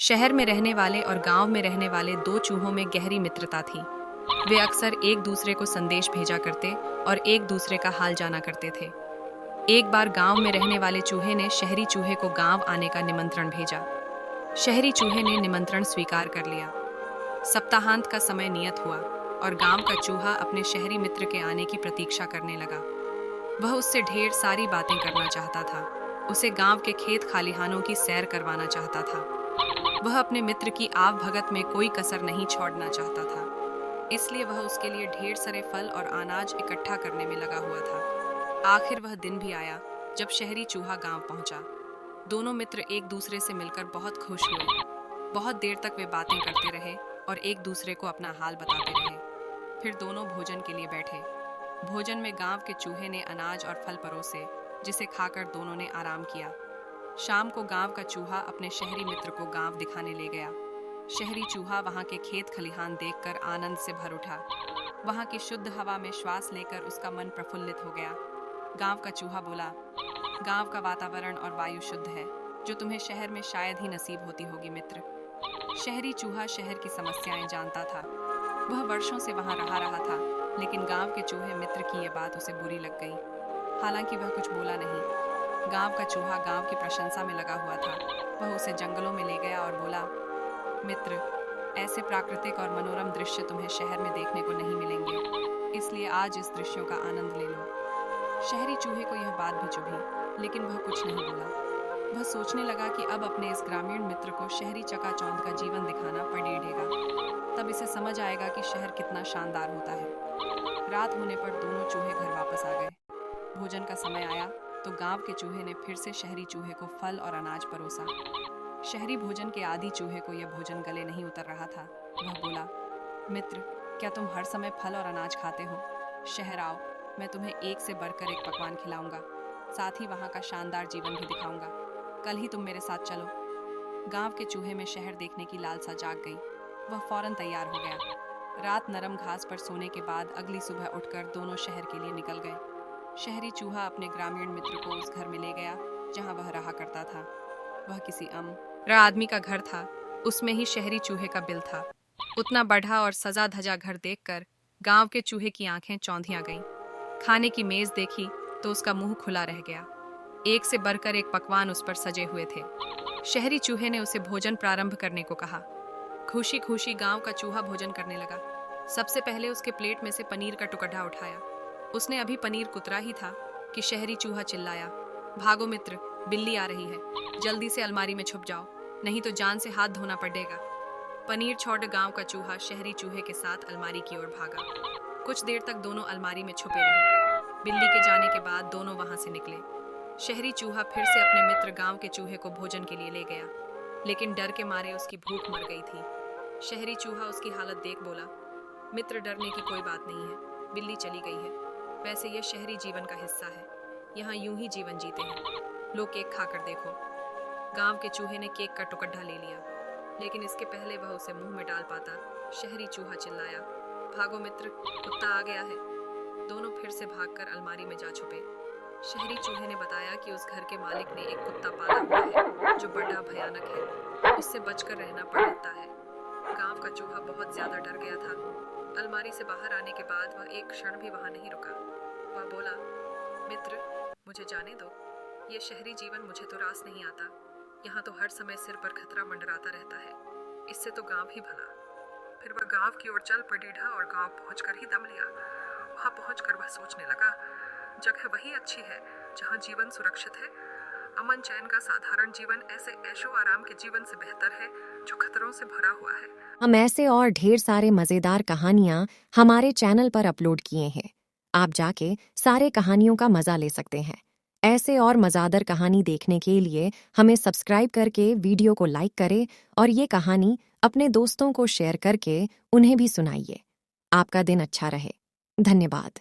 शहर में रहने वाले और गांव में रहने वाले दो चूहों में गहरी मित्रता थी। वे अक्सर एक दूसरे को संदेश भेजा करते और एक दूसरे का हाल जाना करते थे। एक बार गांव में रहने वाले चूहे ने शहरी चूहे को गांव आने का निमंत्रण भेजा। शहरी चूहे ने निमंत्रण स्वीकार कर लिया। सप्ताहांत का समय नियत हुआ और गांव का चूहा अपने शहरी मित्र के आने की प्रतीक्षा करने लगा। वह उससे ढेर सारी बातें करना चाहता था। उसे गांव के खेत खालिहानों की सैर करवाना चाहता था। वह अपने मित्र की आव भगत में कोई कसर नहीं छोड़ना चाहता था, इसलिए वह उसके लिए ढेर सारे फल और अनाज इकट्ठा करने में लगा हुआ था। आखिर वह दिन भी आया जब शहरी चूहा गांव पहुंचा। दोनों मित्र एक दूसरे से मिलकर बहुत खुश हुए। बहुत देर तक वे बातें करते रहे और एक दूसरे को अपना हाल बताते रहे। फिर दोनों भोजन के लिए बैठे। भोजन में गांव के चूहे ने अनाज और फल परोसे, जिसे खाकर दोनों ने आराम किया। शाम को गांव का चूहा अपने शहरी मित्र को गांव दिखाने ले गया। शहरी चूहा वहां के खेत खलिहान देखकर आनंद से भर उठा। वहां की शुद्ध हवा में श्वास लेकर उसका मन प्रफुल्लित हो गया। गांव का चूहा बोला, गांव का वातावरण और वायु शुद्ध है, जो तुम्हें शहर में शायद ही नसीब होती होगी मित्र। शहरी चूहा शहर की समस्याएं जानता था। वह वर्षों से वहां रहा था, लेकिन गांव के चूहे मित्र की यह बात उसे बुरी लग गई। हालांकि वह कुछ बोला नहीं। गांव का चूहा गांव की प्रशंसा में लगा हुआ था। वह उसे जंगलों में ले गया और बोला, मित्र, ऐसे प्राकृतिक और मनोरम दृश्य तुम्हें शहर में देखने को नहीं मिलेंगे, इसलिए आज इस दृश्यों का आनंद ले लो। शहरी चूहे को यह बात भी चुभी, लेकिन वह कुछ नहीं बोला। वह सोचने लगा कि अब अपने इस ग्रामीण मित्र को शहरी चकाचौंध का जीवन दिखाना पड़ेगा। तब इसे समझ आएगा कि शहर कितना शानदार होता है। रात होने पर दोनों चूहे घर वापस आ गए। भोजन का समय आया तो गांव के चूहे ने फिर से शहरी चूहे को फल और अनाज परोसा। शहरी भोजन के आदी चूहे को यह भोजन गले नहीं उतर रहा था। वह बोला, मित्र, क्या तुम हर समय फल और अनाज खाते हो? शहर आओ, मैं तुम्हें एक से बढ़कर एक पकवान खिलाऊंगा, साथ ही वहाँ का शानदार जीवन भी दिखाऊंगा। कल ही तुम मेरे साथ चलो। गांव के चूहे में शहर देखने की लालसा जाग गई। वह फौरन तैयार हो गया। रात नरम घास पर सोने के बाद अगली सुबह उठकर दोनों शहर के लिए निकल गए। शहरी चूहा अपने ग्रामीण मित्र को उस घर में ले गया जहां वह रहा करता था। वह किसी अम्र आदमी का घर था। उसमें ही शहरी चूहे का बिल था। उतना बढ़ा और सजा धजा घर देखकर गांव के चूहे की आंखें चौंधियां गईं। खाने की मेज देखी तो उसका मुंह खुला रह गया। एक से बढ़कर एक पकवान उस पर सजे हुए थे। शहरी चूहे ने उसे भोजन प्रारंभ करने को कहा। खुशी खुशी गांव का चूहा भोजन करने लगा। सबसे पहले उसके प्लेट में से पनीर का टुकड़ा उठाया। उसने अभी पनीर कुतरा ही था कि शहरी चूहा चिल्लाया, भागो मित्र, बिल्ली आ रही है, जल्दी से अलमारी में छुप जाओ, नहीं तो जान से हाथ धोना पड़ेगा। पनीर छोड़ गांव का चूहा शहरी चूहे के साथ अलमारी की ओर भागा। कुछ देर तक दोनों अलमारी में छुपे रहे। बिल्ली के जाने के बाद दोनों वहां से निकले। शहरी चूहा फिर से अपने मित्र गांव के चूहे को भोजन के लिए ले गया, लेकिन डर के मारे उसकी भूख मर गई थी। शहरी चूहा उसकी हालत देख बोला, मित्र, डरने की कोई बात नहीं है, बिल्ली चली गई है। वैसे यह शहरी जीवन का हिस्सा है, यहाँ यूं ही जीवन जीते हैं। लो केक खाकर देखो। गांव के चूहे ने केक का टुकड़ा ले लिया, लेकिन इसके पहले वह उसे मुंह में डाल पाता, शहरी चूहा चिल्लाया, भागो मित्र, कुत्ता आ गया है। दोनों फिर से भागकर अलमारी में जा छुपे। शहरी चूहे ने बताया कि उस घर के मालिक ने एक कुत्ता पाला हुआ है जो बड़ा भयानक है, उससे बचकर रहना पड़ता है। गांव का चूहा बहुत ज्यादा डर गया था। अलमारी से बाहर आने के बाद वह एक क्षण भी वहां नहीं रुका। वह बोला, मित्र, मुझे जाने दो, ये शहरी जीवन मुझे तो रास नहीं आता। यहाँ तो हर समय सिर पर खतरा मंडराता रहता है, इससे तो गांव ही भला। फिर वह गांव की ओर चल पड़ीढ़ा और गांव पहुंचकर ही दम लिया। वहां पहुंचकर वह सोचने लगा, जगह वही अच्छी है जहां जीवन सुरक्षित है। अमन चैन का साधारण जीवन ऐसे ऐशो आराम के जीवन से बेहतर है जो खतरों से भरा हुआ है। हम ऐसे और ढेर सारे मजेदार कहानियां हमारे चैनल पर अपलोड किए हैं। आप जाके सारे कहानियों का मजा ले सकते हैं। ऐसे और मजेदार कहानी देखने के लिए हमें सब्सक्राइब करके वीडियो को लाइक करें और ये कहानी अपने दोस्तों को शेयर करके उन्हें भी सुनाइए। आपका दिन अच्छा रहे। धन्यवाद।